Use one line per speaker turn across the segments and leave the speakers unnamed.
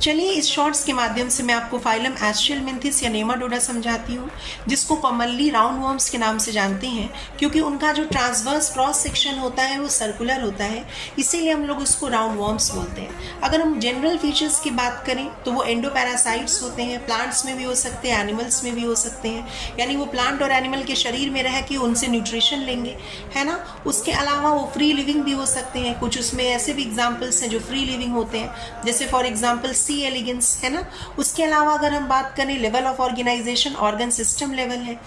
चलिए इस शॉर्ट्स के माध्यम से मैं आपको फाइलम एस्ट्रियलमिंथिस या नेमाटोडा समझाती हूँ, जिसको कॉमनली राउंड वर्म्स के नाम से जानते हैं, क्योंकि उनका जो ट्रांसवर्स क्रॉस सेक्शन होता है वो सर्कुलर होता है, इसीलिए हम लोग उसको राउंड वर्म्स बोलते हैं। अगर हम जनरल फीचर्स की बात करें तो वो एंडोपैरासाइट्स होते हैं, प्लांट्स में भी हो सकते हैं, एनिमल्स में भी हो सकते हैं, यानी वो प्लांट और एनिमल के शरीर में रह के उनसे न्यूट्रिशन लेंगे, है ना। उसके अलावा वो फ्री लिविंग भी हो सकते हैं, कुछ उसमें ऐसे भी एग्जाम्पल्स हैं जो फ्री लिविंग होते हैं, जैसे फॉर एग्जाम्पल सी एलिगेंस, है ना। उसके अलावा अगर हम बात करें level of organisation, organ system level है।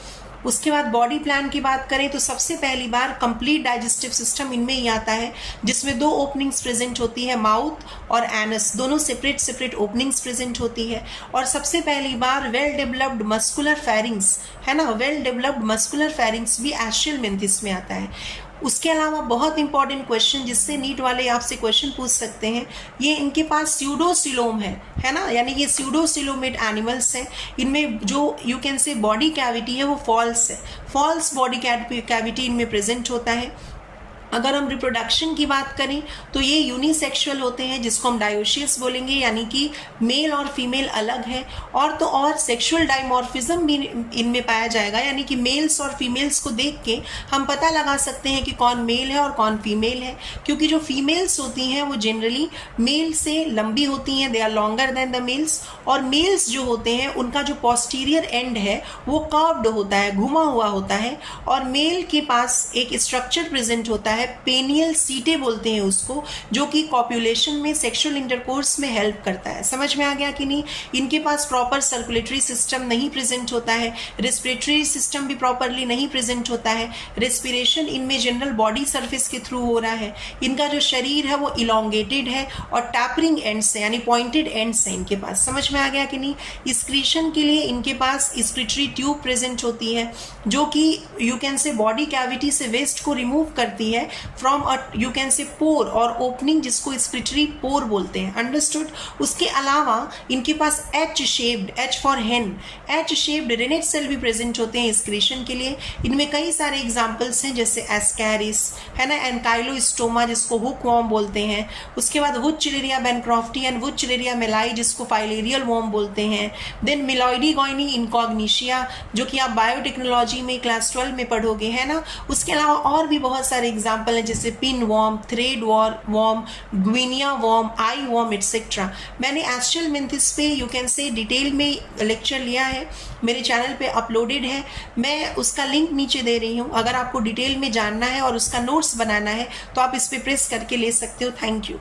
उसके बाद बॉडी प्लान की बात करें तो सबसे पहली बार कंप्लीट डाइजेस्टिव सिस्टम इनमें ही आता है, जिसमें दो ओपनिंग्स प्रेजेंट होती है, माउथ और एनस, दोनों सेपरेट सेपरेट ओपनिंग्स प्रेजेंट होती है। और सबसे पहली बार वेल डेवलप्ड मस्कुलर फेरिंग्स, है ना, वेल डेवलप्ड मस्कुलर फेरिंग्स भी एस्ट्रियलमिंथिस में आता है। उसके अलावा बहुत इंपॉर्टेंट क्वेश्चन जिससे नीट वाले आपसे क्वेश्चन पूछ सकते हैं, ये इनके पास स्यूडोसिलोम है ना, यानी ये स्यूडोसिलोमेट एनिमल्स हैं। इनमें जो यू कैन से बॉडी कैविटी है वो फॉल्स है, फॉल्स बॉडी कैविटी इनमें प्रेजेंट होता है। अगर हम रिप्रोडक्शन की बात करें तो ये यूनिसेक्सुअल होते हैं, जिसको हम डायोशियस बोलेंगे, यानी कि मेल और फीमेल अलग है। और तो और सेक्सुअल डाइमॉर्फिज्म भी इनमें पाया जाएगा, यानी कि मेल्स और फीमेल्स को देख के हम पता लगा सकते हैं कि कौन मेल है और कौन फीमेल है, क्योंकि जो फीमेल्स होती हैं वो जनरली मेल से लंबी होती हैं, they are longer than the males. और मेल्स जो होते हैं उनका जो पोस्टीरियर एंड है वो कर्व्ड होता है, घुमा हुआ होता है। और मेल के पास एक स्ट्रक्चर प्रेजेंट होता है, पेनियल सीटे बोलते हैं उसको, जो कि कॉपुलेशन में, सेक्सुअल इंटरकोर्स में हेल्प करता है। समझ में आ गया कि नहीं। इनके पास प्रॉपर सर्कुलेटरी सिस्टम नहीं प्रेजेंट होता है, रेस्पिरेटरी सिस्टम भी प्रॉपरली नहीं प्रेजेंट होता है, रेस्पिरेशन इनमें जनरल बॉडी सरफेस के थ्रू हो रहा है। इनका जो शरीर है वो इलोंगेटेड है और टैपरिंग एंड्स है, यानी पॉइंटेड एंड्स है इनके पास। समझ में आ गया कि नहीं। स्क्रीशन के लिए इनके पास स्क्रिटरी ट्यूब प्रेजेंट होती है, जो कि यू कैन से बॉडी कैविटी से वेस्ट को रिमूव करती है फ्रॉम अ यू कैन से पोर और ओपनिंग, जिसको स्क्रिटरी पोर बोलते हैं। अंडरस्टूड। उसके अलावा इनके पास एच शेप्ड, एच फॉर हेन, एच शेप्ड रेनेट सेल भी प्रेजेंट होते हैं स्क्रीशन के लिए। इनमें कई सारे एग्जांपल्स हैं, जैसे एस्कैरिस, है ना, एनकाइलोस्टोमा जिसको हुक वॉर्म बोलते हैं। उसके बाद वुचलेरिया बेनक्रॉफ्टी एंड वुचलेरिया मेलाई जिसको फाइलेरियल वॉर्म बोलते हैं। देन मिलॉइडी गॉइनी इनकॉग्निशिया, जो कि आप बायोटेक्नोलॉजी में क्लास 12 में पढ़ोगे, है ना। उसके अलावा और भी बहुत सारे एग्जाम्पल है, जैसे pin worm, thread worm, guinea worm, eye worm etcetera. मैंने एस्ट्रियलमिंथिस पे यू कैन से डिटेल में लेक्चर लिया है, मेरे चैनल पे अपलोडेड है, मैं उसका लिंक नीचे दे रही हूँ। अगर आपको डिटेल में जानना है और उसका नोट्स बनाना है तो आप इस पे प्रेस करके ले सकते हो। Thank you.